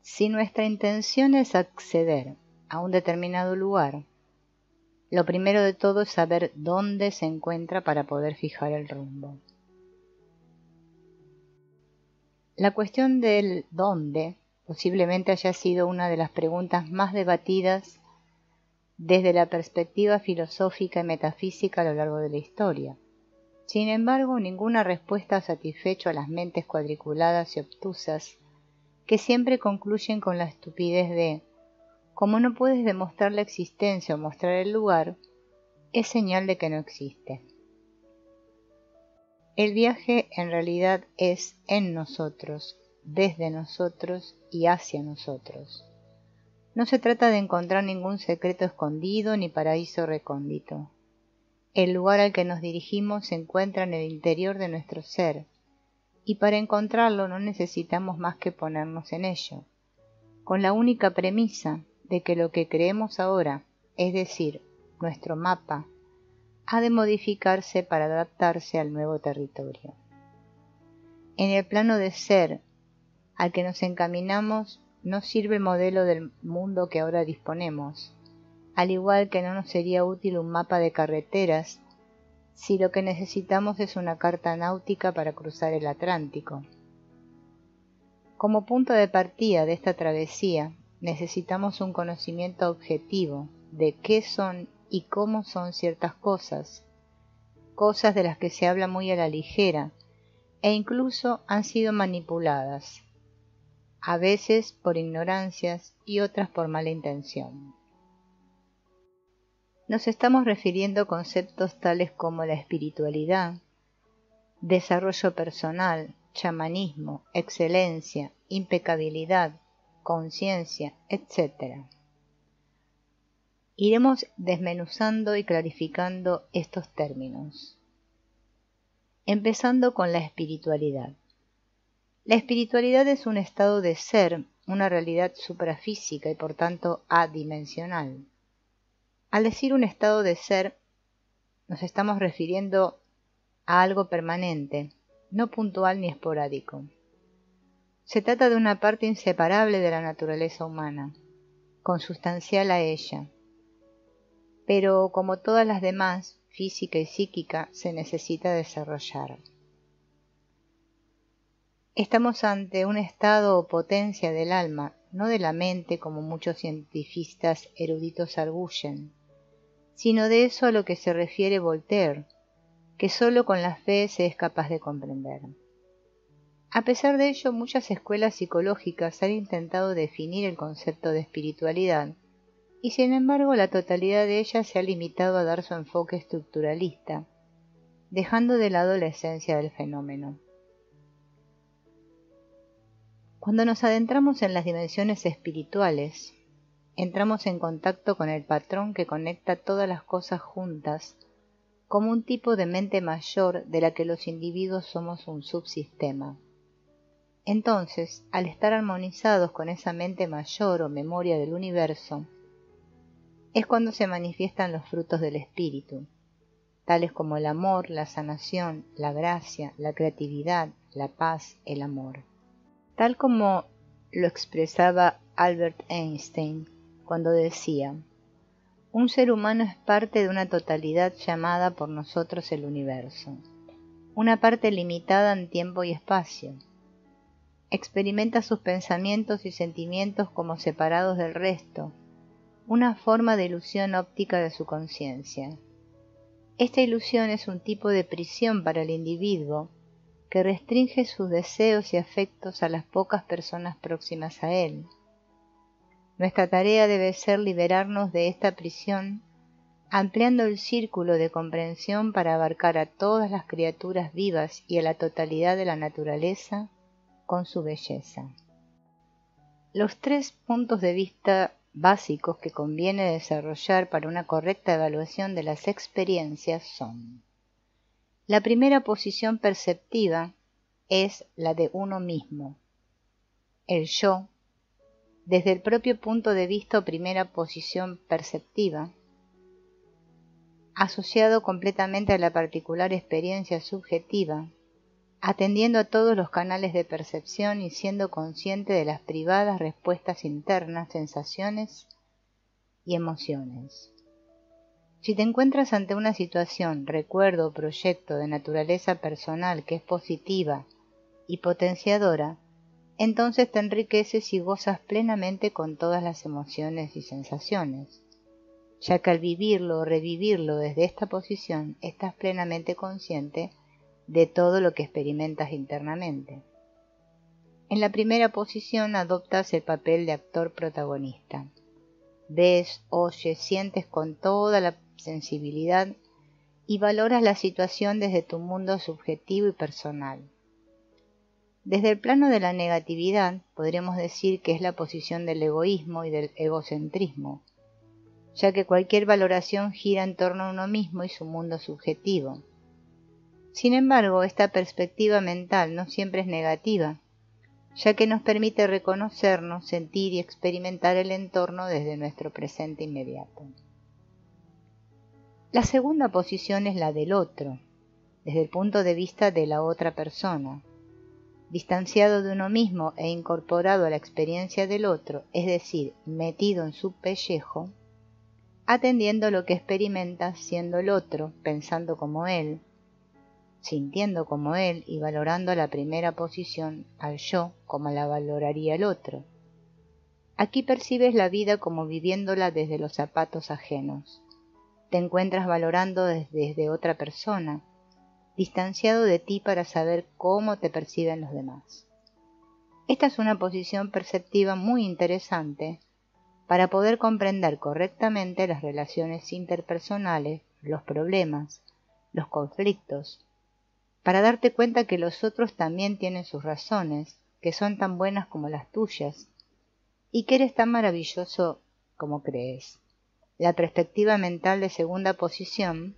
Si nuestra intención es acceder a un determinado lugar, lo primero de todo es saber dónde se encuentra para poder fijar el rumbo. La cuestión del dónde posiblemente haya sido una de las preguntas más debatidas desde la perspectiva filosófica y metafísica a lo largo de la historia. Sin embargo, ninguna respuesta ha satisfecho a las mentes cuadriculadas y obtusas que siempre concluyen con la estupidez de: como no puedes demostrar la existencia o mostrar el lugar, es señal de que no existe. El viaje en realidad es en nosotros, desde nosotros y hacia nosotros. No se trata de encontrar ningún secreto escondido ni paraíso recóndito. El lugar al que nos dirigimos se encuentra en el interior de nuestro ser, y para encontrarlo no necesitamos más que ponernos en ello, con la única premisa de que lo que creemos ahora, es decir, nuestro mapa, ha de modificarse para adaptarse al nuevo territorio. En el plano de ser al que nos encaminamos no sirve el modelo del mundo que ahora disponemos, al igual que no nos sería útil un mapa de carreteras si lo que necesitamos es una carta náutica para cruzar el Atlántico. Como punto de partida de esta travesía, necesitamos un conocimiento objetivo de qué son y cómo son ciertas cosas de las que se habla muy a la ligera e incluso han sido manipuladas, a veces por ignorancias y otras por mala intención. Nos estamos refiriendo a conceptos tales como la espiritualidad, desarrollo personal, chamanismo, excelencia, impecabilidad, conciencia, etc. Iremos desmenuzando y clarificando estos términos, empezando con la espiritualidad. La espiritualidad es un estado de ser, una realidad suprafísica y por tanto adimensional. Al decir un estado de ser, nos estamos refiriendo a algo permanente, no puntual ni esporádico. Se trata de una parte inseparable de la naturaleza humana, consustancial a ella, pero como todas las demás, física y psíquica, se necesita desarrollar. Estamos ante un estado o potencia del alma, no de la mente como muchos cientifistas eruditos arguyen, sino de eso a lo que se refiere Voltaire, que sólo con la fe se es capaz de comprender. A pesar de ello, muchas escuelas psicológicas han intentado definir el concepto de espiritualidad, y sin embargo la totalidad de ellas se ha limitado a dar su enfoque estructuralista, dejando de lado la esencia del fenómeno. Cuando nos adentramos en las dimensiones espirituales, entramos en contacto con el patrón que conecta todas las cosas juntas, como un tipo de mente mayor de la que los individuos somos un subsistema. Entonces, al estar armonizados con esa mente mayor o memoria del universo, es cuando se manifiestan los frutos del espíritu, tales como el amor, la sanación, la gracia, la creatividad, la paz, el amor. Tal como lo expresaba Albert Einstein cuando decía: un ser humano es parte de una totalidad llamada por nosotros el universo, una parte limitada en tiempo y espacio. Experimenta sus pensamientos y sentimientos como separados del resto, una forma de ilusión óptica de su conciencia. Esta ilusión es un tipo de prisión para el individuo que restringe sus deseos y afectos a las pocas personas próximas a él. Nuestra tarea debe ser liberarnos de esta prisión, ampliando el círculo de comprensión para abarcar a todas las criaturas vivas y a la totalidad de la naturaleza con su belleza. Los 3 puntos de vista básicos que conviene desarrollar para una correcta evaluación de las experiencias son: la primera posición perceptiva es la de uno mismo, el yo, desde el propio punto de vista o primera posición perceptiva, asociado completamente a la particular experiencia subjetiva, atendiendo a todos los canales de percepción y siendo consciente de las privadas respuestas internas, sensaciones y emociones. Si te encuentras ante una situación, recuerdo o proyecto de naturaleza personal que es positiva y potenciadora, entonces te enriqueces y gozas plenamente con todas las emociones y sensaciones, ya que al vivirlo o revivirlo desde esta posición estás plenamente consciente de todo lo que experimentas internamente. En la primera posición adoptas el papel de actor protagonista. Ves, oyes, sientes con toda la sensibilidad y valoras la situación desde tu mundo subjetivo y personal. Desde el plano de la negatividad, podríamos decir que es la posición del egoísmo y del egocentrismo, ya que cualquier valoración gira en torno a uno mismo y su mundo subjetivo. Sin embargo, esta perspectiva mental no siempre es negativa, ya que nos permite reconocernos, sentir y experimentar el entorno desde nuestro presente inmediato. La segunda posición es la del otro, desde el punto de vista de la otra persona. Distanciado de uno mismo e incorporado a la experiencia del otro, es decir, metido en su pellejo, atendiendo lo que experimenta siendo el otro, pensando como él, sintiendo como él y valorando la primera posición al yo como la valoraría el otro. Aquí percibes la vida como viviéndola desde los zapatos ajenos. Te encuentras valorando desde otra persona, distanciado de ti para saber cómo te perciben los demás. Esta es una posición perceptiva muy interesante para poder comprender correctamente las relaciones interpersonales, los problemas, los conflictos, para darte cuenta que los otros también tienen sus razones, que son tan buenas como las tuyas, y que eres tan maravilloso como crees. La perspectiva mental de segunda posición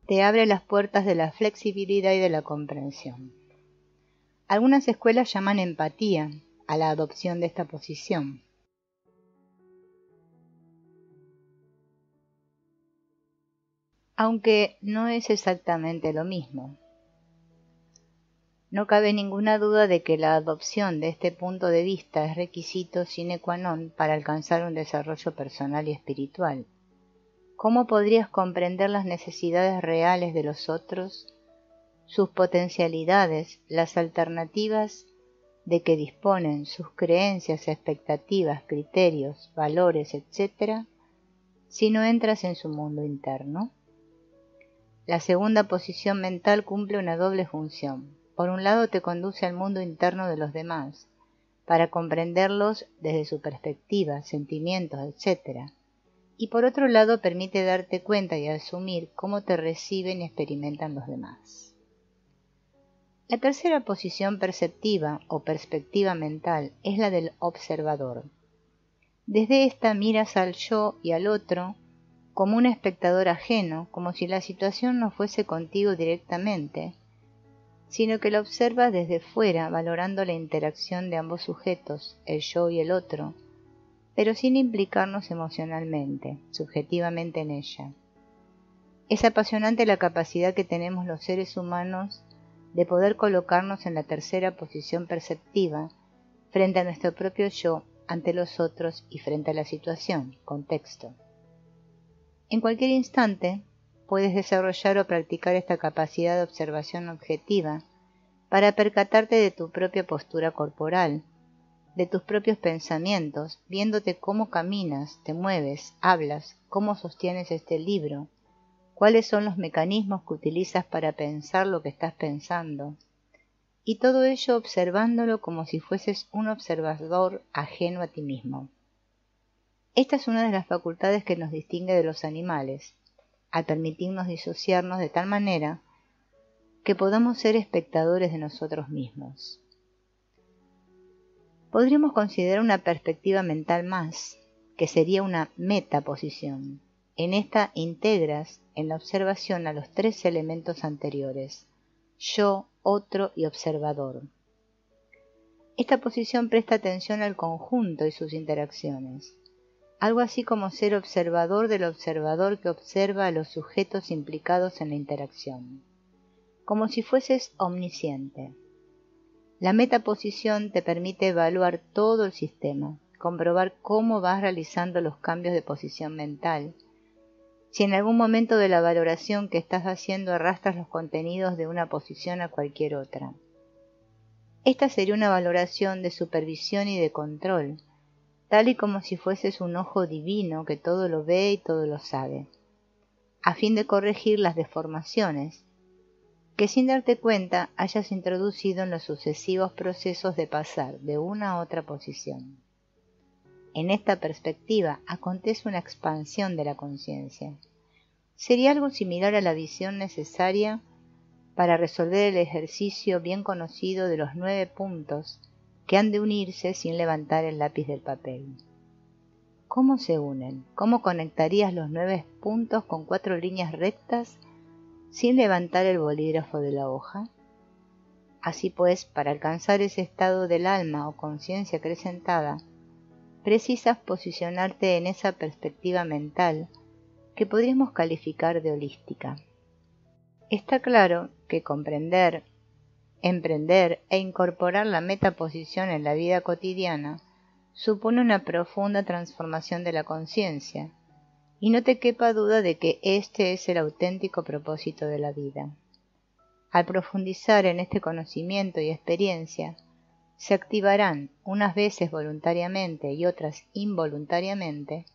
te abre las puertas de la flexibilidad y de la comprensión. Algunas escuelas llaman empatía a la adopción de esta posición. Aunque no es exactamente lo mismo. No cabe ninguna duda de que la adopción de este punto de vista es requisito sine qua non para alcanzar un desarrollo personal y espiritual. ¿Cómo podrías comprender las necesidades reales de los otros, sus potencialidades, las alternativas de que disponen, sus creencias, expectativas, criterios, valores, etc., si no entras en su mundo interno? La segunda posición mental cumple una doble función. Por un lado te conduce al mundo interno de los demás, para comprenderlos desde su perspectiva, sentimientos, etc., y por otro lado permite darte cuenta y asumir cómo te reciben y experimentan los demás. La tercera posición perceptiva o perspectiva mental es la del observador. Desde esta miras al yo y al otro como un espectador ajeno, como si la situación no fuese contigo directamente, sino que la observas desde fuera, valorando la interacción de ambos sujetos, el yo y el otro, pero sin implicarnos emocionalmente, subjetivamente en ella. Es apasionante la capacidad que tenemos los seres humanos de poder colocarnos en la tercera posición perceptiva frente a nuestro propio yo, ante los otros y frente a la situación, contexto. En cualquier instante puedes desarrollar o practicar esta capacidad de observación objetiva para percatarte de tu propia postura corporal, de tus propios pensamientos, viéndote cómo caminas, te mueves, hablas, cómo sostienes este libro, cuáles son los mecanismos que utilizas para pensar lo que estás pensando, y todo ello observándolo como si fueses un observador ajeno a ti mismo. Esta es una de las facultades que nos distingue de los animales, al permitirnos disociarnos de tal manera que podamos ser espectadores de nosotros mismos. Podríamos considerar una perspectiva mental más, que sería una metaposición. En esta integras en la observación a los tres elementos anteriores, yo, otro y observador. Esta posición presta atención al conjunto y sus interacciones, algo así como ser observador del observador que observa a los sujetos implicados en la interacción. como si fueses omnisciente. La metaposición te permite evaluar todo el sistema, comprobar cómo vas realizando los cambios de posición mental. Si en algún momento de la valoración que estás haciendo arrastras los contenidos de una posición a cualquier otra. Esta sería una valoración de supervisión y de control, tal y como si fueses un ojo divino que todo lo ve y todo lo sabe, a fin de corregir las deformaciones que sin darte cuenta hayas introducido en los sucesivos procesos de pasar de una a otra posición. En esta perspectiva acontece una expansión de la conciencia. Sería algo similar a la visión necesaria para resolver el ejercicio bien conocido de los 9 puntos que han de unirse sin levantar el lápiz del papel. ¿Cómo se unen? ¿Cómo conectarías los 9 puntos con 4 líneas rectas sin levantar el bolígrafo de la hoja? Así pues, para alcanzar ese estado del alma o conciencia acrecentada, precisas posicionarte en esa perspectiva mental que podríamos calificar de holística. Está claro que comprender, emprender e incorporar la metaposición en la vida cotidiana supone una profunda transformación de la conciencia, y no te quepa duda de que este es el auténtico propósito de la vida. Al profundizar en este conocimiento y experiencia, se activarán, unas veces voluntariamente y otras involuntariamente,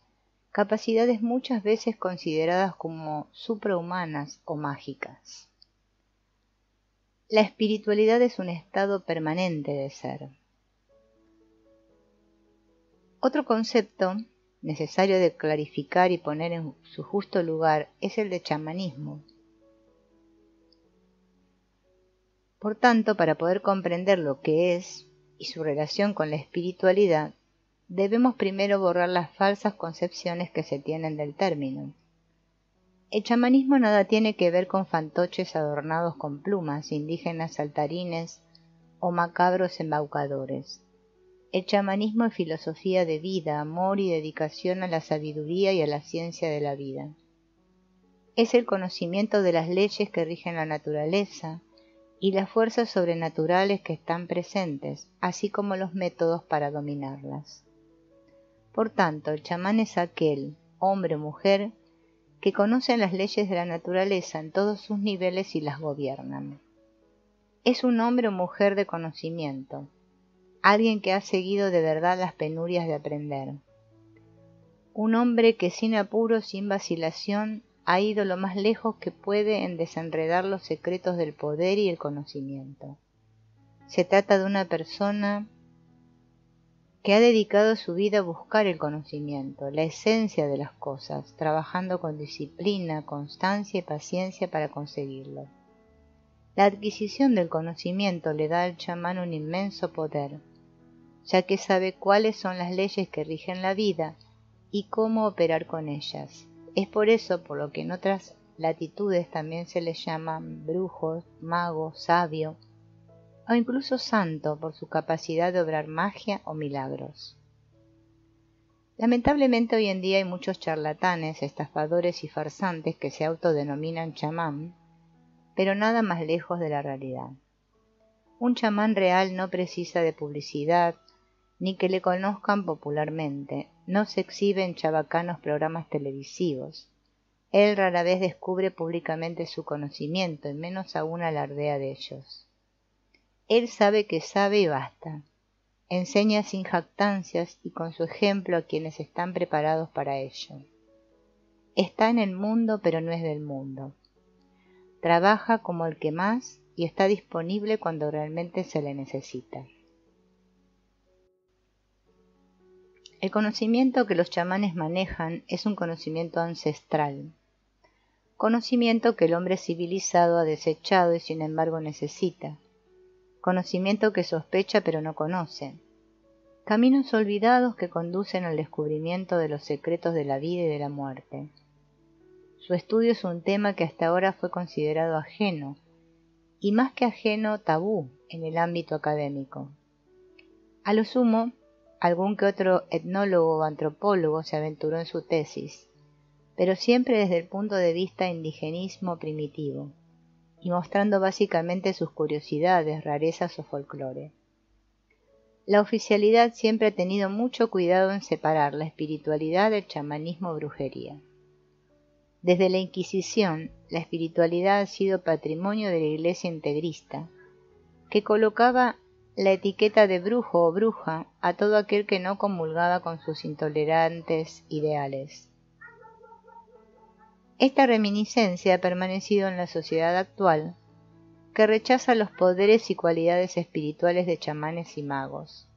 capacidades muchas veces consideradas como suprahumanas o mágicas. La espiritualidad es un estado permanente de ser. Otro concepto necesario de clarificar y poner en su justo lugar es el de chamanismo. Por tanto, para poder comprender lo que es y su relación con la espiritualidad, debemos primero borrar las falsas concepciones que se tienen del término. El chamanismo nada tiene que ver con fantoches adornados con plumas, indígenas saltarines o macabros embaucadores. El chamanismo es filosofía de vida, amor y dedicación a la sabiduría y a la ciencia de la vida. Es el conocimiento de las leyes que rigen la naturaleza y las fuerzas sobrenaturales que están presentes, así como los métodos para dominarlas. Por tanto, el chamán es aquel, hombre o mujer, que conoce las leyes de la naturaleza en todos sus niveles y las gobiernan. Es un hombre o mujer de conocimiento, alguien que ha seguido de verdad las penurias de aprender. Un hombre que sin apuro, sin vacilación, ha ido lo más lejos que puede en desenredar los secretos del poder y el conocimiento. Se trata de una persona que ha dedicado su vida a buscar el conocimiento, la esencia de las cosas, trabajando con disciplina, constancia y paciencia para conseguirlo. La adquisición del conocimiento le da al chamán un inmenso poder, ya que sabe cuáles son las leyes que rigen la vida y cómo operar con ellas. Es por eso por lo que en otras latitudes también se les llaman brujos, magos, sabio o incluso santo por su capacidad de obrar magia o milagros. Lamentablemente hoy en día hay muchos charlatanes, estafadores y farsantes que se autodenominan chamán, pero nada más lejos de la realidad. Un chamán real no precisa de publicidad, ni que le conozcan popularmente, no se exhibe en chabacanos programas televisivos. Él rara vez descubre públicamente su conocimiento, y menos aún alardea de ellos. Él sabe que sabe y basta. Enseña sin jactancias y con su ejemplo a quienes están preparados para ello. Está en el mundo, pero no es del mundo. Trabaja como el que más y está disponible cuando realmente se le necesita. El conocimiento que los chamanes manejan es un conocimiento ancestral, conocimiento que el hombre civilizado ha desechado y sin embargo necesita, conocimiento que sospecha pero no conoce, caminos olvidados que conducen al descubrimiento de los secretos de la vida y de la muerte. Su estudio es un tema que hasta ahora fue considerado ajeno, y más que ajeno, tabú en el ámbito académico. A lo sumo, algún que otro etnólogo o antropólogo se aventuró en su tesis, pero siempre desde el punto de vista indigenismo primitivo. y mostrando básicamente sus curiosidades, rarezas o folclore. La oficialidad siempre ha tenido mucho cuidado en separar la espiritualidad del chamanismo o brujería. Desde la Inquisición, la espiritualidad ha sido patrimonio de la Iglesia integrista, que colocaba la etiqueta de brujo o bruja a todo aquel que no comulgaba con sus intolerantes ideales. Esta reminiscencia ha permanecido en la sociedad actual, que rechaza los poderes y cualidades espirituales de chamanes y magos.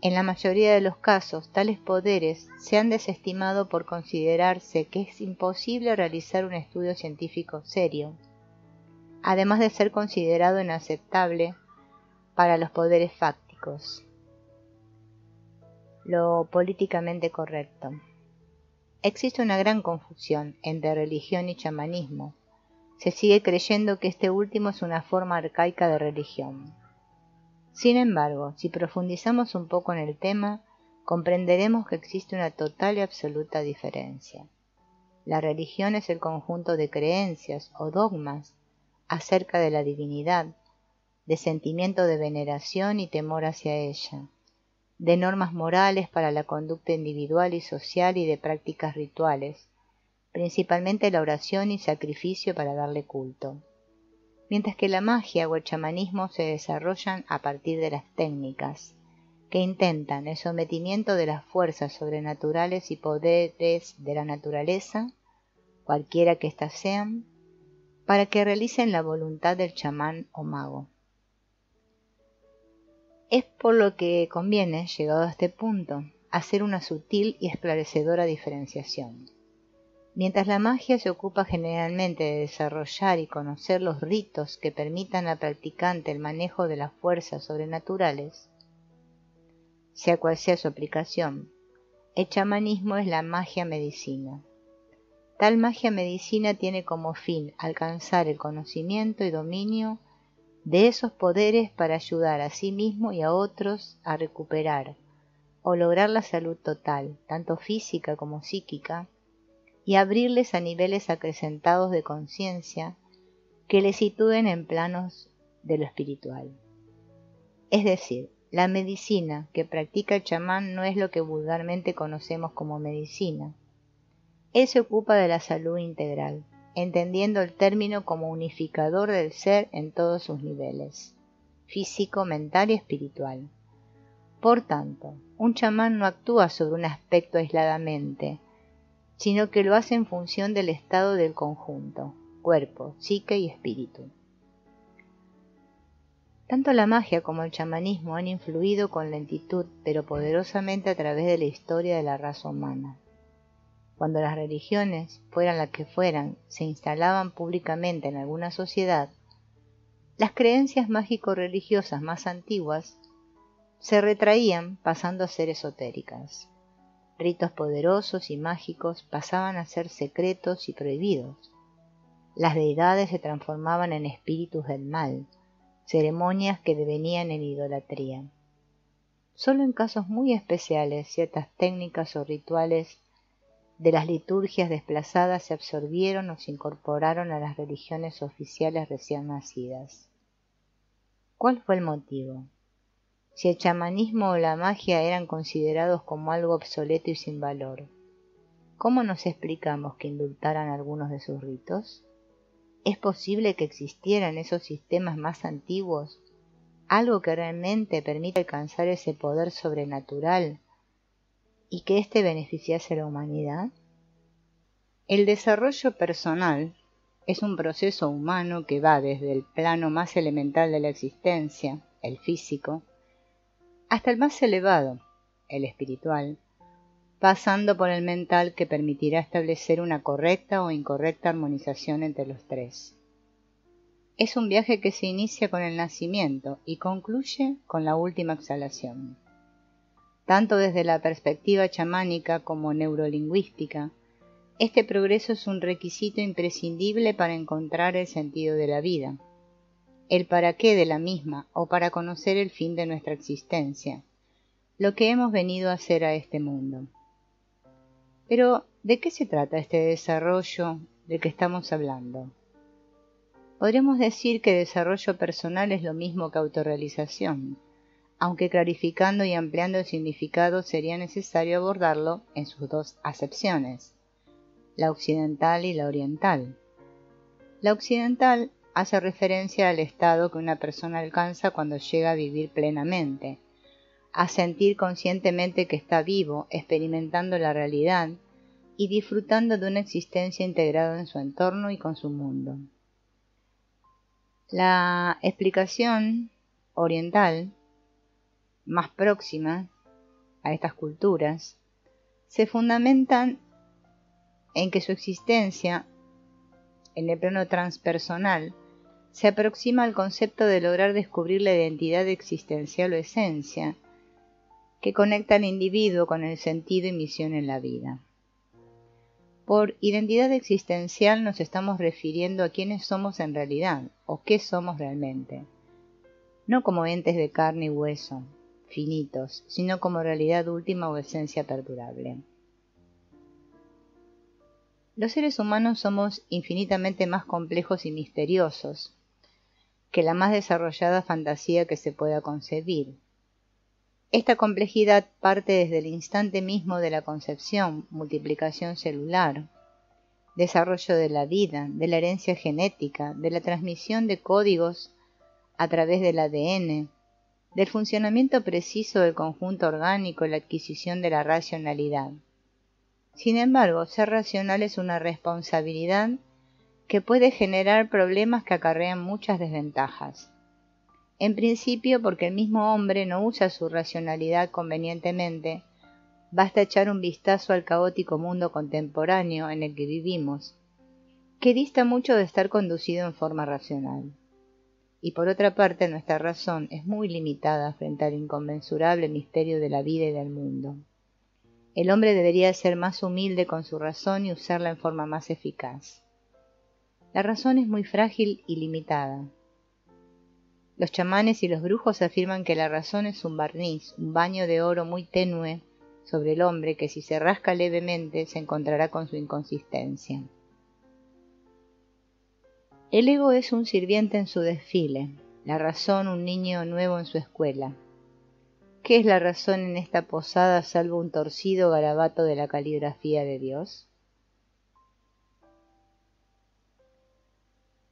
En la mayoría de los casos, tales poderes se han desestimado por considerarse que es imposible realizar un estudio científico serio, además de ser considerado inaceptable para los poderes fácticos. Lo políticamente correcto. Existe una gran confusión entre religión y chamanismo. Se sigue creyendo que este último es una forma arcaica de religión. Sin embargo, si profundizamos un poco en el tema, comprenderemos que existe una total y absoluta diferencia. La religión es el conjunto de creencias o dogmas acerca de la divinidad, de sentimiento de veneración y temor hacia ella, de normas morales para la conducta individual y social y de prácticas rituales, principalmente la oración y sacrificio para darle culto. Mientras que la magia o el chamanismo se desarrollan a partir de las técnicas, que intentan el sometimiento de las fuerzas sobrenaturales y poderes de la naturaleza, cualquiera que éstas sean, para que realicen la voluntad del chamán o mago. Es por lo que conviene, llegado a este punto, hacer una sutil y esclarecedora diferenciación. Mientras la magia se ocupa generalmente de desarrollar y conocer los ritos que permitan al practicante el manejo de las fuerzas sobrenaturales, sea cual sea su aplicación, el chamanismo es la magia medicina. Tal magia medicina tiene como fin alcanzar el conocimiento y dominio de esos poderes para ayudar a sí mismo y a otros a recuperar o lograr la salud total, tanto física como psíquica, y abrirles a niveles acrecentados de conciencia que les sitúen en planos de lo espiritual. Es decir, la medicina que practica el chamán no es lo que vulgarmente conocemos como medicina. Él se ocupa de la salud integral, entendiendo el término como unificador del ser en todos sus niveles, físico, mental y espiritual. Por tanto, un chamán no actúa sobre un aspecto aisladamente, sino que lo hace en función del estado del conjunto, cuerpo, psique y espíritu. Tanto la magia como el chamanismo han influido con lentitud pero poderosamente a través de la historia de la raza humana. Cuando las religiones, fueran las que fueran, se instalaban públicamente en alguna sociedad, las creencias mágico-religiosas más antiguas se retraían pasando a ser esotéricas. Ritos poderosos y mágicos pasaban a ser secretos y prohibidos. Las deidades se transformaban en espíritus del mal, ceremonias que devenían en idolatría. Solo en casos muy especiales ciertas técnicas o rituales de las liturgias desplazadas se absorbieron o se incorporaron a las religiones oficiales recién nacidas. ¿Cuál fue el motivo? Si el chamanismo o la magia eran considerados como algo obsoleto y sin valor, ¿cómo nos explicamos que indultaran algunos de sus ritos? ¿Es posible que existieran esos sistemas más antiguos, algo que realmente permita alcanzar ese poder sobrenatural y que éste beneficiase a la humanidad? El desarrollo personal es un proceso humano que va desde el plano más elemental de la existencia, el físico, hasta el más elevado, el espiritual, pasando por el mental que permitirá establecer una correcta o incorrecta armonización entre los tres. Es un viaje que se inicia con el nacimiento y concluye con la última exhalación. Tanto desde la perspectiva chamánica como neurolingüística, este progreso es un requisito imprescindible para encontrar el sentido de la vida, el para qué de la misma o para conocer el fin de nuestra existencia, lo que hemos venido a hacer a este mundo. Pero, ¿de qué se trata este desarrollo del que estamos hablando? Podríamos decir que desarrollo personal es lo mismo que autorrealización, aunque clarificando y ampliando el significado sería necesario abordarlo en sus dos acepciones, la occidental y la oriental. La occidental hace referencia al estado que una persona alcanza cuando llega a vivir plenamente, a sentir conscientemente que está vivo, experimentando la realidad y disfrutando de una existencia integrada en su entorno y con su mundo. La explicación oriental, más próxima a estas culturas, se fundamentan en que su existencia en el plano transpersonal se aproxima al concepto de lograr descubrir la identidad existencial o esencia que conecta al individuo con el sentido y misión en la vida. Por identidad existencial nos estamos refiriendo a quiénes somos en realidad o qué somos realmente, no como entes de carne y hueso, finitos, sino como realidad última o esencia perdurable. Los seres humanos somos infinitamente más complejos y misteriosos que la más desarrollada fantasía que se pueda concebir. Esta complejidad parte desde el instante mismo de la concepción, multiplicación celular, desarrollo de la vida, de la herencia genética, de la transmisión de códigos a través del ADN, del funcionamiento preciso del conjunto orgánico y la adquisición de la racionalidad. Sin embargo, ser racional es una responsabilidad que puede generar problemas que acarrean muchas desventajas. En principio, porque el mismo hombre no usa su racionalidad convenientemente, basta echar un vistazo al caótico mundo contemporáneo en el que vivimos, que dista mucho de estar conducido en forma racional. Y por otra parte, nuestra razón es muy limitada frente al inconmensurable misterio de la vida y del mundo. El hombre debería ser más humilde con su razón y usarla en forma más eficaz. La razón es muy frágil y limitada. Los chamanes y los brujos afirman que la razón es un barniz, un baño de oro muy tenue sobre el hombre que si se rasca levemente se encontrará con su inconsistencia. El ego es un sirviente en su desfile, la razón un niño nuevo en su escuela. ¿Qué es la razón en esta posada salvo un torcido garabato de la caligrafía de Dios?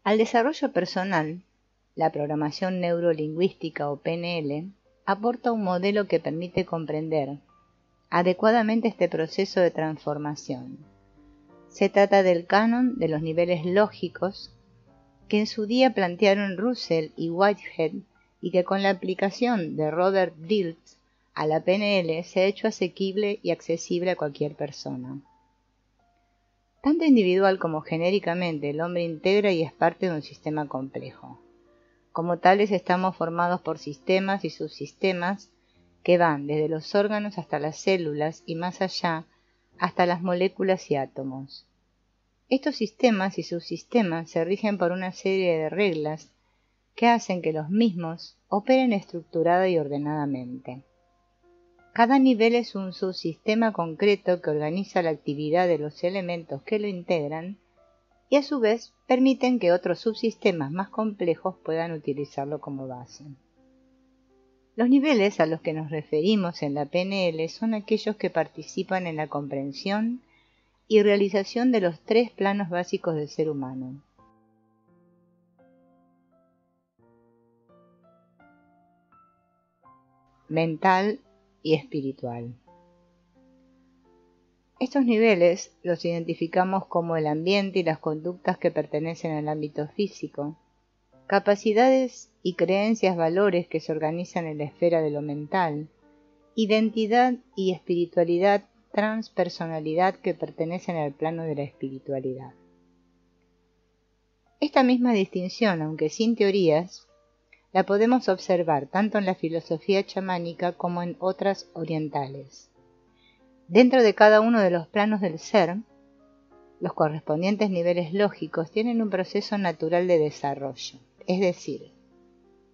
Al desarrollo personal, la programación neurolingüística o PNL aporta un modelo que permite comprender adecuadamente este proceso de transformación. Se trata del canon de los niveles lógicos que en su día plantearon Russell y Whitehead y que con la aplicación de Robert Dilts a la PNL se ha hecho asequible y accesible a cualquier persona. Tanto individual como genéricamente, el hombre integra y es parte de un sistema complejo. Como tales estamos formados por sistemas y subsistemas que van desde los órganos hasta las células y más allá hasta las moléculas y átomos. Estos sistemas y subsistemas se rigen por una serie de reglas que hacen que los mismos operen estructurada y ordenadamente. Cada nivel es un subsistema concreto que organiza la actividad de los elementos que lo integran y a su vez permiten que otros subsistemas más complejos puedan utilizarlo como base. Los niveles a los que nos referimos en la PNL son aquellos que participan en la comprensión y realización de los tres planos básicos del ser humano. Mental y espiritual. Estos niveles los identificamos como el ambiente y las conductas que pertenecen al ámbito físico, capacidades y creencias, valores que se organizan en la esfera de lo mental, identidad y espiritualidad, transpersonalidad que pertenecen al plano de la espiritualidad. Esta misma distinción, aunque sin teorías, la podemos observar tanto en la filosofía chamánica como en otras orientales. Dentro de cada uno de los planos del ser, los correspondientes niveles lógicos tienen un proceso natural de desarrollo, es decir,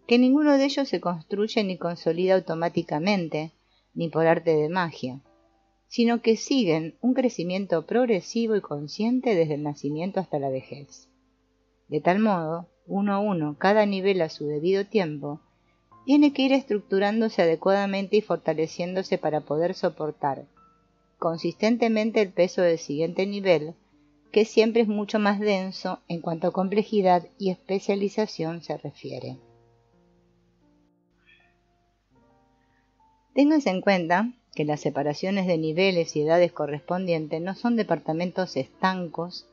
que ninguno de ellos se construye ni consolida automáticamente, ni por arte de magia, sino que siguen un crecimiento progresivo y consciente desde el nacimiento hasta la vejez. De tal modo, uno a uno, cada nivel a su debido tiempo, tiene que ir estructurándose adecuadamente y fortaleciéndose para poder soportar consistentemente el peso del siguiente nivel, que siempre es mucho más denso en cuanto a complejidad y especialización se refiere. Ténganse en cuenta que las separaciones de niveles y edades correspondientes no son departamentos estancos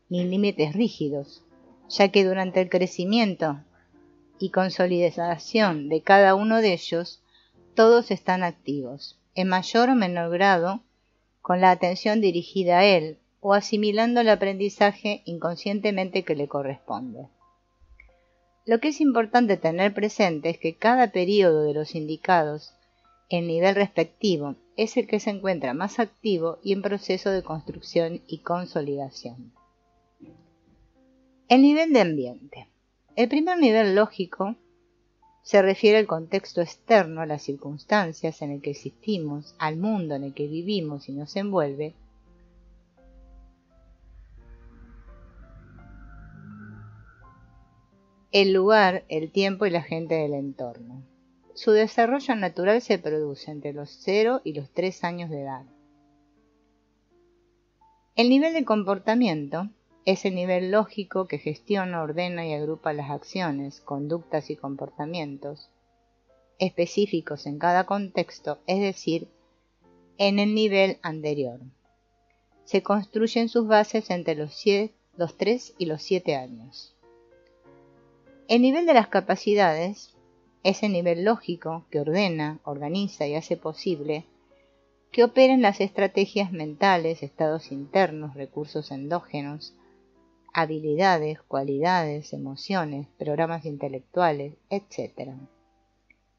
ni límites rígidos, ya que durante el crecimiento y consolidación de cada uno de ellos, todos están activos, en mayor o menor grado, con la atención dirigida a él o asimilando el aprendizaje inconscientemente que le corresponde. Lo que es importante tener presente es que cada período de los indicados en nivel respectivo es el que se encuentra más activo y en proceso de construcción y consolidación. El nivel de ambiente. El primer nivel lógico se refiere al contexto externo, a las circunstancias en el que existimos, al mundo en el que vivimos y nos envuelve. El lugar, el tiempo y la gente del entorno. Su desarrollo natural se produce entre los 0 y los 3 años de edad. El nivel de comportamiento es el nivel lógico que gestiona, ordena y agrupa las acciones, conductas y comportamientos específicos en cada contexto, es decir, en el nivel anterior. Se construyen sus bases entre los 3 y los 7 años. El nivel de las capacidades es el nivel lógico que ordena, organiza y hace posible que operen las estrategias mentales, estados internos, recursos endógenos, habilidades, cualidades, emociones, programas intelectuales, etc.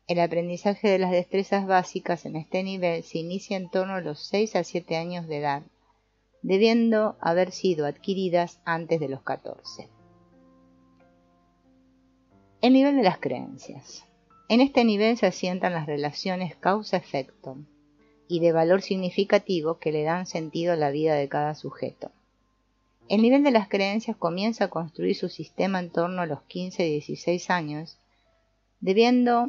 El aprendizaje de las destrezas básicas en este nivel se inicia en torno a los 6 a 7 años de edad, debiendo haber sido adquiridas antes de los 14. El nivel de las creencias. En este nivel se asientan las relaciones causa-efecto y de valor significativo que le dan sentido a la vida de cada sujeto. El nivel de las creencias comienza a construir su sistema en torno a los 15 y 16 años, debiendo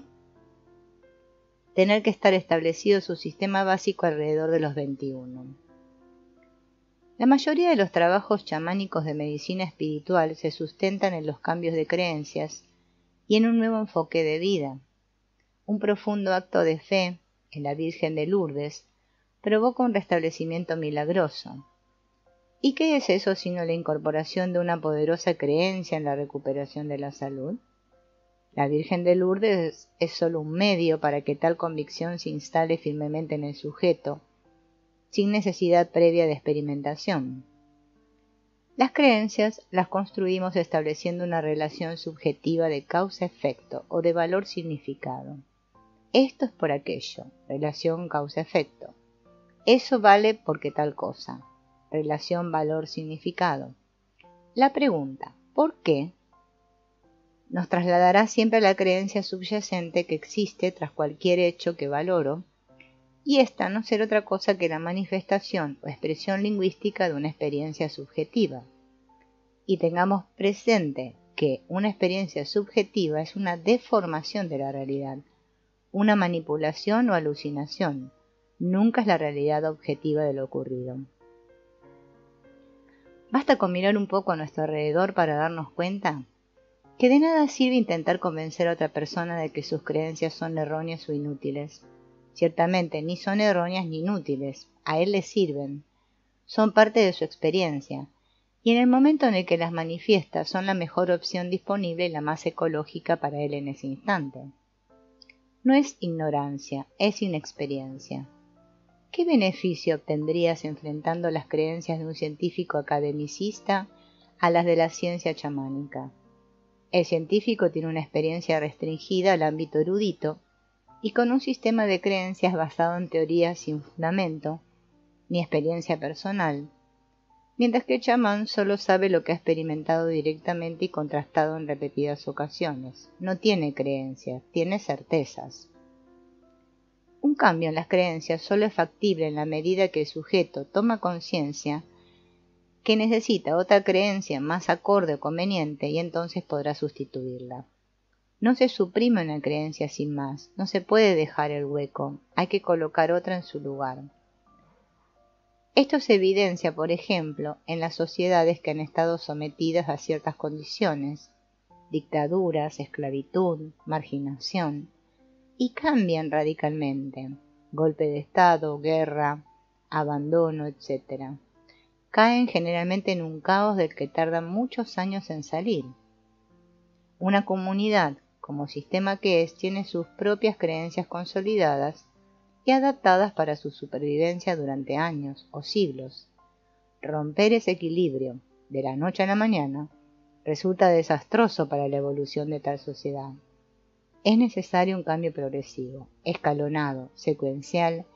tener que estar establecido su sistema básico alrededor de los 21. La mayoría de los trabajos chamánicos de medicina espiritual se sustentan en los cambios de creencias y en un nuevo enfoque de vida. Un profundo acto de fe en la Virgen de Lourdes provoca un restablecimiento milagroso. ¿Y qué es eso sino la incorporación de una poderosa creencia en la recuperación de la salud? La Virgen de Lourdes es solo un medio para que tal convicción se instale firmemente en el sujeto, sin necesidad previa de experimentación. Las creencias las construimos estableciendo una relación subjetiva de causa-efecto o de valor-significado. Esto es por aquello, relación causa-efecto. Eso vale porque tal cosa, relación valor-significado. La pregunta, ¿por qué?, nos trasladará siempre a la creencia subyacente que existe tras cualquier hecho que valoro, y esta no será otra cosa que la manifestación o expresión lingüística de una experiencia subjetiva. Y tengamos presente que una experiencia subjetiva es una deformación de la realidad, una manipulación o alucinación, nunca es la realidad objetiva de lo ocurrido. Basta con mirar un poco a nuestro alrededor para darnos cuenta que de nada sirve intentar convencer a otra persona de que sus creencias son erróneas o inútiles. Ciertamente ni son erróneas ni inútiles, a él le sirven, son parte de su experiencia, y en el momento en el que las manifiesta son la mejor opción disponible y la más ecológica para él en ese instante. No es ignorancia, es inexperiencia. ¿Qué beneficio obtendrías enfrentando las creencias de un científico academicista a las de la ciencia chamánica? El científico tiene una experiencia restringida al ámbito erudito y con un sistema de creencias basado en teorías sin fundamento ni experiencia personal, mientras que el chamán solo sabe lo que ha experimentado directamente y contrastado en repetidas ocasiones. No tiene creencias, tiene certezas. Un cambio en las creencias solo es factible en la medida que el sujeto toma conciencia que necesita otra creencia más acorde o conveniente y entonces podrá sustituirla. No se suprime una creencia sin más, no se puede dejar el hueco, hay que colocar otra en su lugar. Esto se evidencia, por ejemplo, en las sociedades que han estado sometidas a ciertas condiciones, dictaduras, esclavitud, marginación, y cambian radicalmente, golpe de Estado, guerra, abandono, etc. Caen generalmente en un caos del que tardan muchos años en salir. Una comunidad, como sistema que es, tiene sus propias creencias consolidadas y adaptadas para su supervivencia durante años o siglos. Romper ese equilibrio de la noche a la mañana resulta desastroso para la evolución de tal sociedad. Es necesario un cambio progresivo, escalonado, secuencial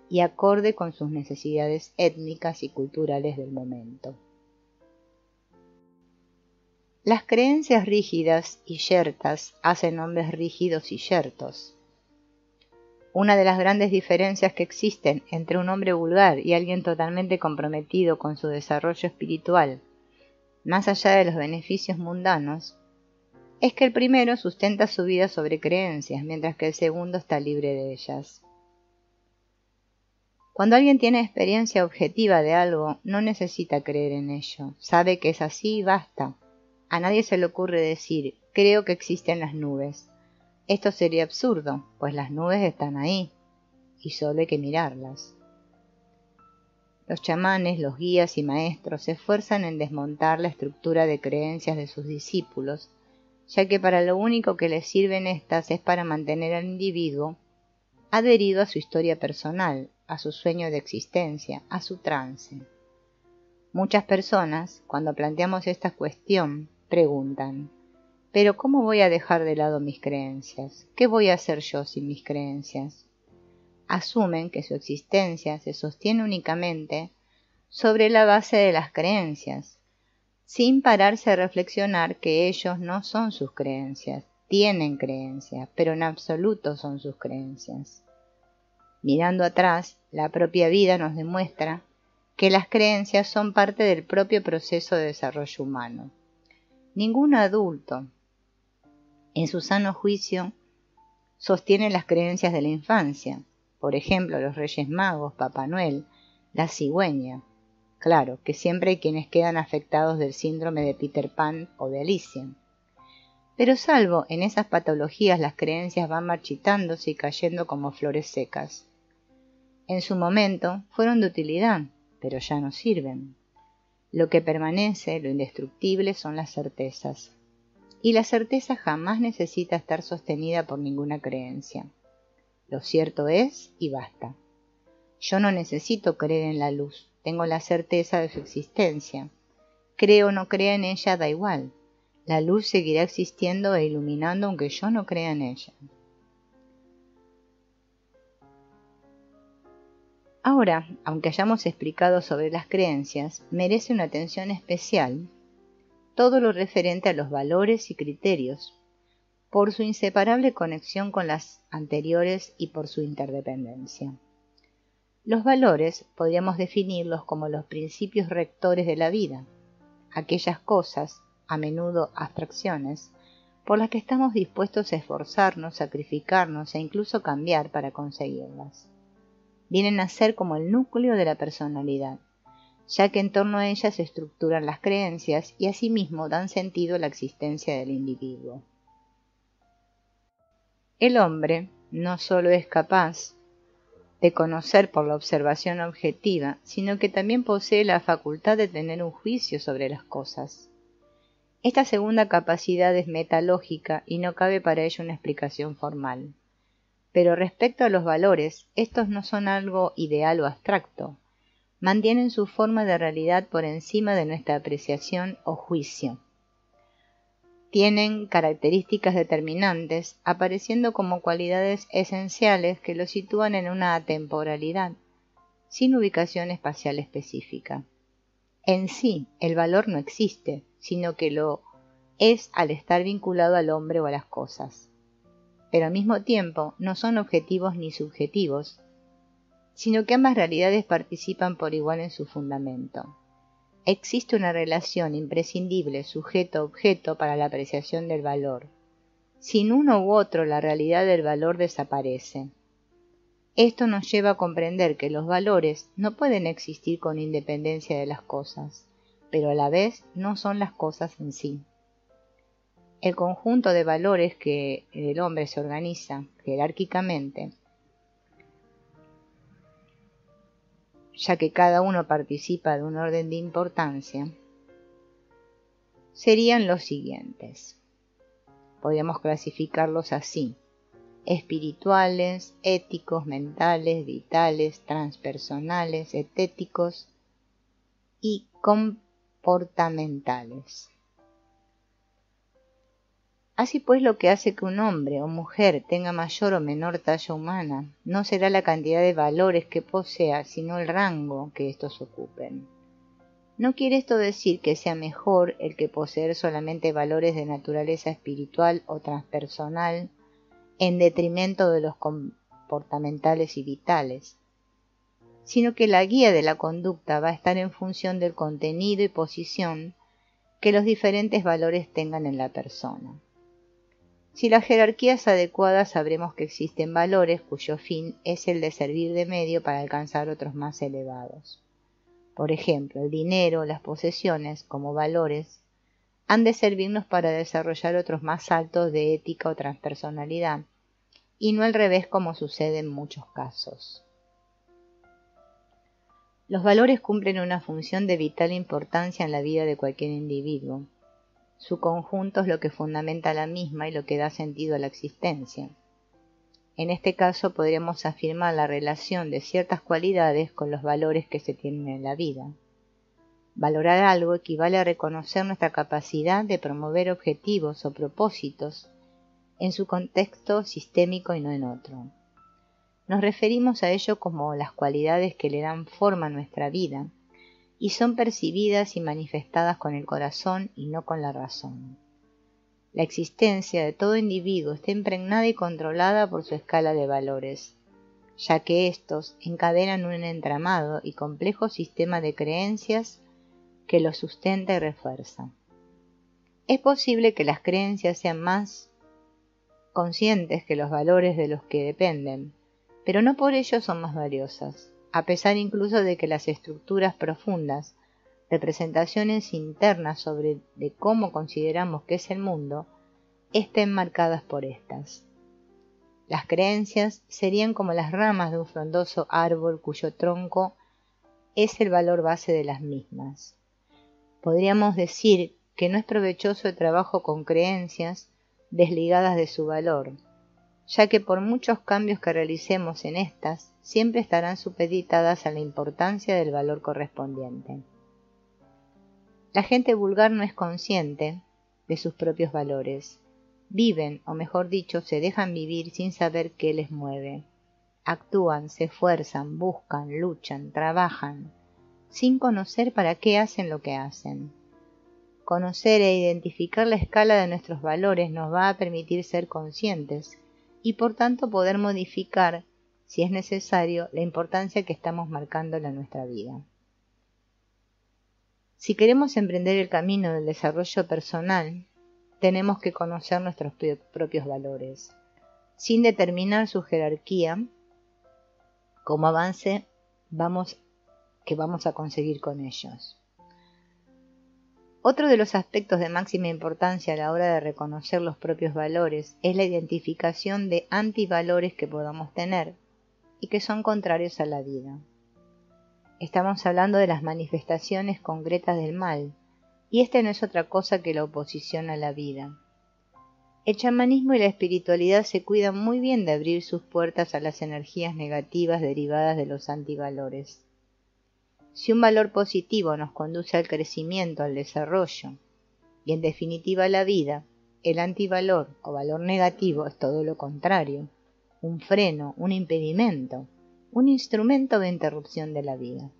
y acorde con sus necesidades étnicas y culturales del momento. Las creencias rígidas y yertas hacen hombres rígidos y yertos. Una de las grandes diferencias que existen entre un hombre vulgar y alguien totalmente comprometido con su desarrollo espiritual, más allá de los beneficios mundanos, es que el primero sustenta su vida sobre creencias, mientras que el segundo está libre de ellas. Cuando alguien tiene experiencia objetiva de algo, no necesita creer en ello, sabe que es así y basta. A nadie se le ocurre decir, creo que existen las nubes. Esto sería absurdo, pues las nubes están ahí, y solo hay que mirarlas. Los chamanes, los guías y maestros se esfuerzan en desmontar la estructura de creencias de sus discípulos, ya que para lo único que les sirven estas es para mantener al individuo adherido a su historia personal, a su sueño de existencia, a su trance. Muchas personas, cuando planteamos esta cuestión, preguntan, ¿pero cómo voy a dejar de lado mis creencias? ¿Qué voy a hacer yo sin mis creencias? Asumen que su existencia se sostiene únicamente sobre la base de las creencias, sin pararse a reflexionar que ellos no son sus creencias, tienen creencias, pero en absoluto son sus creencias. Mirando atrás, la propia vida nos demuestra que las creencias son parte del propio proceso de desarrollo humano. Ningún adulto, en su sano juicio, sostiene las creencias de la infancia, por ejemplo, los Reyes Magos, Papá Noel, la cigüeña. Claro, que siempre hay quienes quedan afectados del síndrome de Peter Pan o de Alicia. Pero salvo en esas patologías, las creencias van marchitándose y cayendo como flores secas. En su momento fueron de utilidad, pero ya no sirven. Lo que permanece, lo indestructible, son las certezas. Y la certeza jamás necesita estar sostenida por ninguna creencia. Lo cierto es y basta. Yo no necesito creer en la luz, tengo la certeza de su existencia. Creo o no crea en ella, da igual. La luz seguirá existiendo e iluminando aunque yo no crea en ella. Ahora, aunque hayamos explicado sobre las creencias, merece una atención especial todo lo referente a los valores y criterios, por su inseparable conexión con las anteriores y por su interdependencia. Los valores podríamos definirlos como los principios rectores de la vida, aquellas cosas, a menudo abstracciones, por las que estamos dispuestos a esforzarnos, sacrificarnos e incluso cambiar para conseguirlas. Vienen a ser como el núcleo de la personalidad, ya que en torno a ellas se estructuran las creencias y asimismo dan sentido a la existencia del individuo. El hombre no solo es capaz de conocer por la observación objetiva, sino que también posee la facultad de tener un juicio sobre las cosas. Esta segunda capacidad es metalógica y no cabe para ello una explicación formal. Pero respecto a los valores, estos no son algo ideal o abstracto, mantienen su forma de realidad por encima de nuestra apreciación o juicio. Tienen características determinantes, apareciendo como cualidades esenciales que los sitúan en una atemporalidad, sin ubicación espacial específica. En sí, el valor no existe, sino que lo es al estar vinculado al hombre o a las cosas. Pero al mismo tiempo no son objetivos ni subjetivos, sino que ambas realidades participan por igual en su fundamento. existe una relación imprescindible sujeto-objeto para la apreciación del valor. Sin uno u otro, la realidad del valor desaparece. Esto nos lleva a comprender que los valores no pueden existir con independencia de las cosas, pero a la vez no son las cosas en sí. El conjunto de valores que el hombre se organiza jerárquicamente, ya que cada uno participa de un orden de importancia, serían los siguientes. Podríamos clasificarlos así: espirituales, éticos, mentales, vitales, transpersonales, etéticos y comportamentales. Así pues, lo que hace que un hombre o mujer tenga mayor o menor talla humana no será la cantidad de valores que posea, sino el rango que estos ocupen. No quiere esto decir que sea mejor el que poseer solamente valores de naturaleza espiritual o transpersonal en detrimento de los comportamentales y vitales, sino que la guía de la conducta va a estar en función del contenido y posición que los diferentes valores tengan en la persona. Si la jerarquía es adecuada, sabremos que existen valores cuyo fin es el de servir de medio para alcanzar otros más elevados. Por ejemplo, el dinero, las posesiones, como valores, han de servirnos para desarrollar otros más altos de ética o transpersonalidad, y no al revés como sucede en muchos casos. Los valores cumplen una función de vital importancia en la vida de cualquier individuo. Su conjunto es lo que fundamenta la misma y lo que da sentido a la existencia. En este caso podríamos afirmar la relación de ciertas cualidades con los valores que se tienen en la vida. Valorar algo equivale a reconocer nuestra capacidad de promover objetivos o propósitos en su contexto sistémico y no en otro. Nos referimos a ello como las cualidades que le dan forma a nuestra vida y son percibidas y manifestadas con el corazón y no con la razón. La existencia de todo individuo está impregnada y controlada por su escala de valores, ya que éstos encadenan un entramado y complejo sistema de creencias que los sustenta y refuerza. Es posible que las creencias sean más conscientes que los valores de los que dependen, pero no por ello son más valiosas, a pesar incluso de que las estructuras profundas, representaciones internas de cómo consideramos que es el mundo, estén marcadas por estas. Las creencias serían como las ramas de un frondoso árbol cuyo tronco es el valor base de las mismas. Podríamos decir que no es provechoso el trabajo con creencias desligadas de su valor, ya que por muchos cambios que realicemos en estas, siempre estarán supeditadas a la importancia del valor correspondiente. La gente vulgar no es consciente de sus propios valores. Viven, o mejor dicho, se dejan vivir sin saber qué les mueve. Actúan, se esfuerzan, buscan, luchan, trabajan, sin conocer para qué hacen lo que hacen. Conocer e identificar la escala de nuestros valores nos va a permitir ser conscientes y por tanto poder modificar, si es necesario, la importancia que estamos marcándole a nuestra vida. Si queremos emprender el camino del desarrollo personal, tenemos que conocer nuestros propios valores, sin determinar su jerarquía, como avance que vamos a conseguir con ellos. Otro de los aspectos de máxima importancia a la hora de reconocer los propios valores es la identificación de antivalores que podamos tener y que son contrarios a la vida. Estamos hablando de las manifestaciones concretas del mal, y este no es otra cosa que la oposición a la vida. El chamanismo y la espiritualidad se cuidan muy bien de abrir sus puertas a las energías negativas derivadas de los antivalores. Si un valor positivo nos conduce al crecimiento, al desarrollo y en definitiva a la vida, el antivalor o valor negativo es todo lo contrario, un freno, un impedimento, un instrumento de interrupción de la vida.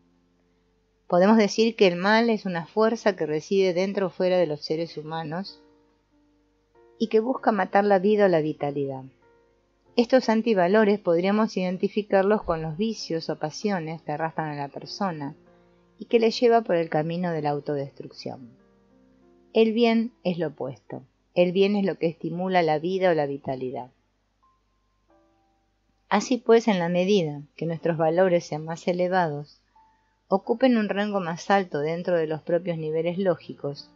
Podemos decir que el mal es una fuerza que reside dentro o fuera de los seres humanos y que busca matar la vida o la vitalidad. Estos antivalores podríamos identificarlos con los vicios o pasiones que arrastran a la persona y que le lleva por el camino de la autodestrucción. El bien es lo opuesto. El bien es lo que estimula la vida o la vitalidad. Así pues, en la medida que nuestros valores sean más elevados, ocupen un rango más alto dentro de los propios niveles lógicos,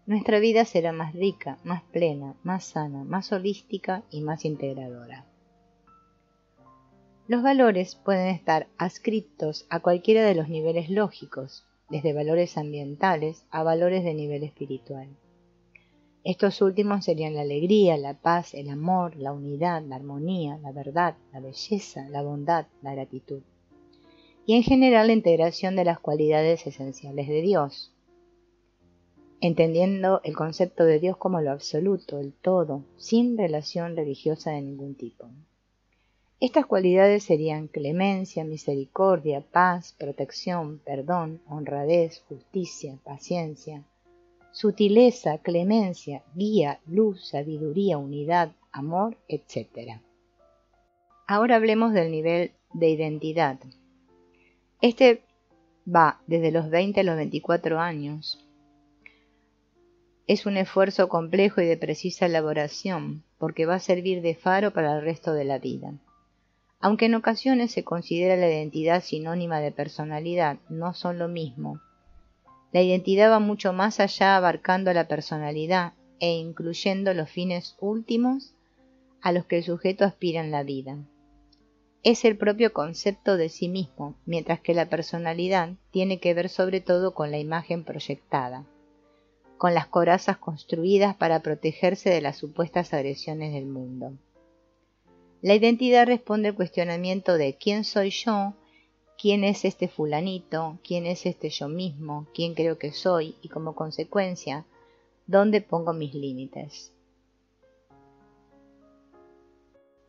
nuestra vida será más rica, más plena, más sana, más holística y más integradora. Los valores pueden estar adscritos a cualquiera de los niveles lógicos, desde valores ambientales a valores de nivel espiritual. Estos últimos serían la alegría, la paz, el amor, la unidad, la armonía, la verdad, la belleza, la bondad, la gratitud. Y en general la integración de las cualidades esenciales de Dios, entendiendo el concepto de Dios como lo absoluto, el todo, sin relación religiosa de ningún tipo. Estas cualidades serían clemencia, misericordia, paz, protección, perdón, honradez, justicia, paciencia, sutileza, clemencia, guía, luz, sabiduría, unidad, amor, etc. Ahora hablemos del nivel de identidad. Este va desde los 20 a los 24 años. Es un esfuerzo complejo y de precisa elaboración, porque va a servir de faro para el resto de la vida. Aunque en ocasiones se considera la identidad sinónima de personalidad, no son lo mismo. La identidad va mucho más allá, abarcando la personalidad e incluyendo los fines últimos a los que el sujeto aspira en la vida. Es el propio concepto de sí mismo, mientras que la personalidad tiene que ver sobre todo con la imagen proyectada, con las corazas construidas para protegerse de las supuestas agresiones del mundo. La identidad responde al cuestionamiento de ¿quién soy yo? ¿Quién es este fulanito? ¿Quién es este yo mismo? ¿Quién creo que soy? Y como consecuencia, ¿dónde pongo mis límites?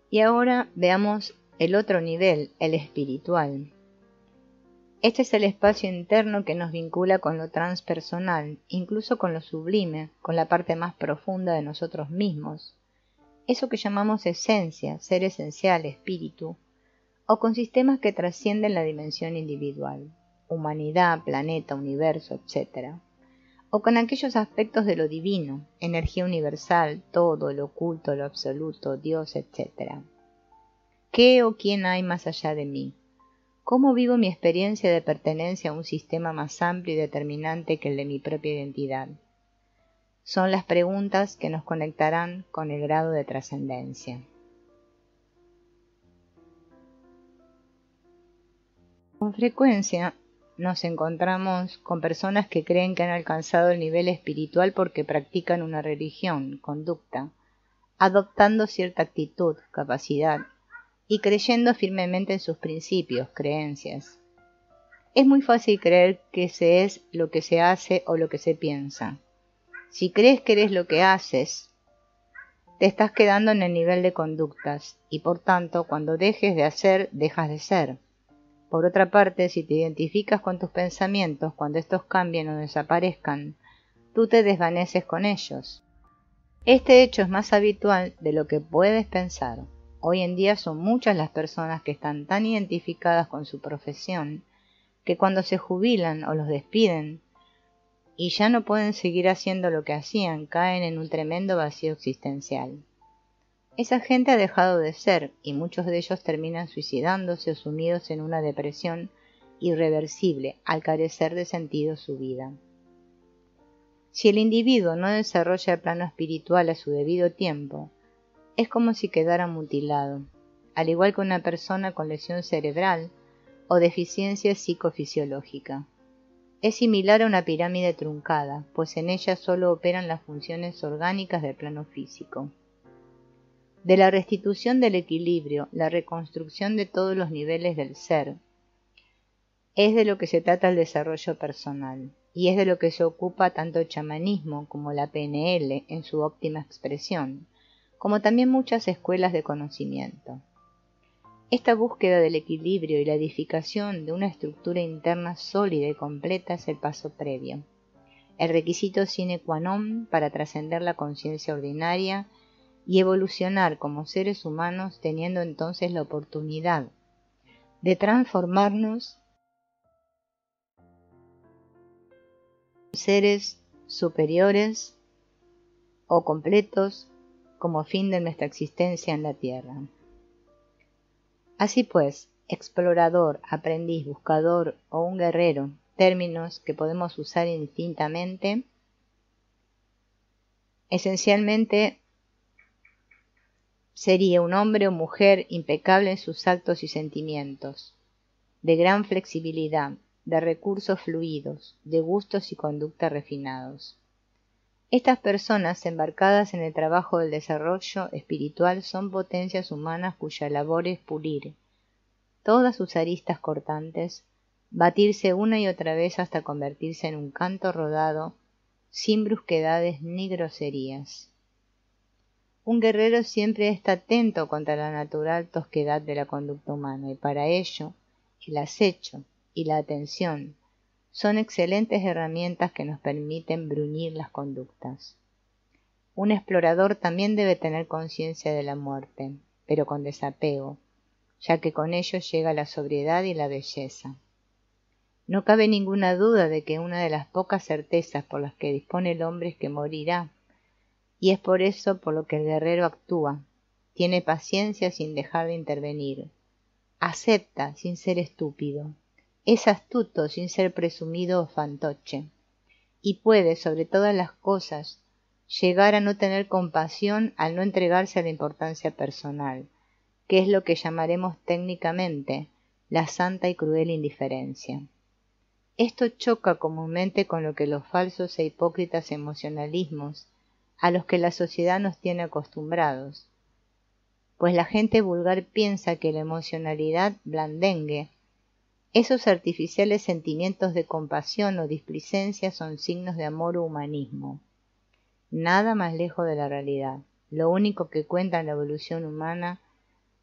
Y ahora veamos el otro nivel, el espiritual. Este es el espacio interno que nos vincula con lo transpersonal, incluso con lo sublime, con la parte más profunda de nosotros mismos. Eso que llamamos esencia, ser esencial, espíritu, o con sistemas que trascienden la dimensión individual, humanidad, planeta, universo, etc. O con aquellos aspectos de lo divino, energía universal, todo, lo oculto, lo absoluto, Dios, etc. ¿Qué o quién hay más allá de mí? ¿Cómo vivo mi experiencia de pertenencia a un sistema más amplio y determinante que el de mi propia identidad? Son las preguntas que nos conectarán con el grado de trascendencia. Con frecuencia nos encontramos con personas que creen que han alcanzado el nivel espiritual porque practican una religión, conducta, adoptando cierta actitud, capacidad y creyendo firmemente en sus principios, creencias. Es muy fácil creer que se es lo que se hace o lo que se piensa. Si crees que eres lo que haces, te estás quedando en el nivel de conductas y por tanto cuando dejes de hacer, dejas de ser. Por otra parte, si te identificas con tus pensamientos, cuando estos cambien o desaparezcan, tú te desvaneces con ellos. Este hecho es más habitual de lo que puedes pensar. Hoy en día son muchas las personas que están tan identificadas con su profesión que cuando se jubilan o los despiden y ya no pueden seguir haciendo lo que hacían, caen en un tremendo vacío existencial. Esa gente ha dejado de ser y muchos de ellos terminan suicidándose o sumidos en una depresión irreversible al carecer de sentido su vida. Si el individuo no desarrolla el plano espiritual a su debido tiempo, es como si quedara mutilado, al igual que una persona con lesión cerebral o deficiencia psicofisiológica. Es similar a una pirámide truncada, pues en ella solo operan las funciones orgánicas del plano físico. De la restitución del equilibrio, la reconstrucción de todos los niveles del ser, es de lo que se trata el desarrollo personal, y es de lo que se ocupa tanto el chamanismo como la PNL en su óptima expresión, como también muchas escuelas de conocimiento. Esta búsqueda del equilibrio y la edificación de una estructura interna sólida y completa es el paso previo, el requisito sine qua non para trascender la conciencia ordinaria y evolucionar como seres humanos, teniendo entonces la oportunidad de transformarnos seres superiores o completos como fin de nuestra existencia en la Tierra. Así pues, explorador, aprendiz, buscador o un guerrero, términos que podemos usar indistintamente, esencialmente sería un hombre o mujer impecable en sus actos y sentimientos, de gran flexibilidad, de recursos fluidos, de gustos y conducta refinados. Estas personas embarcadas en el trabajo del desarrollo espiritual son potencias humanas cuya labor es pulir todas sus aristas cortantes, batirse una y otra vez hasta convertirse en un canto rodado, sin brusquedades ni groserías. Un guerrero siempre está atento contra la natural tosquedad de la conducta humana, y para ello el acecho y la atención son excelentes herramientas que nos permiten bruñir las conductas. Un explorador también debe tener conciencia de la muerte, pero con desapego, ya que con ello llega la sobriedad y la belleza. No cabe ninguna duda de que una de las pocas certezas por las que dispone el hombre es que morirá, y es por eso por lo que el guerrero actúa, tiene paciencia sin dejar de intervenir, acepta sin ser estúpido, es astuto sin ser presumido o fantoche, y puede, sobre todas las cosas, llegar a no tener compasión al no entregarse a la importancia personal, que es lo que llamaremos técnicamente la santa y cruel indiferencia. Esto choca comúnmente con lo que los falsos e hipócritas emocionalismos a los que la sociedad nos tiene acostumbrados, pues la gente vulgar piensa que la emocionalidad blandengue, esos artificiales sentimientos de compasión o displicencia son signos de amor o humanismo. Nada más lejos de la realidad. Lo único que cuenta en la evolución humana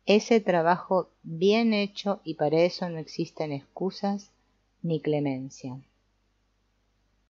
es el trabajo bien hecho, y para eso no existen excusas ni clemencia.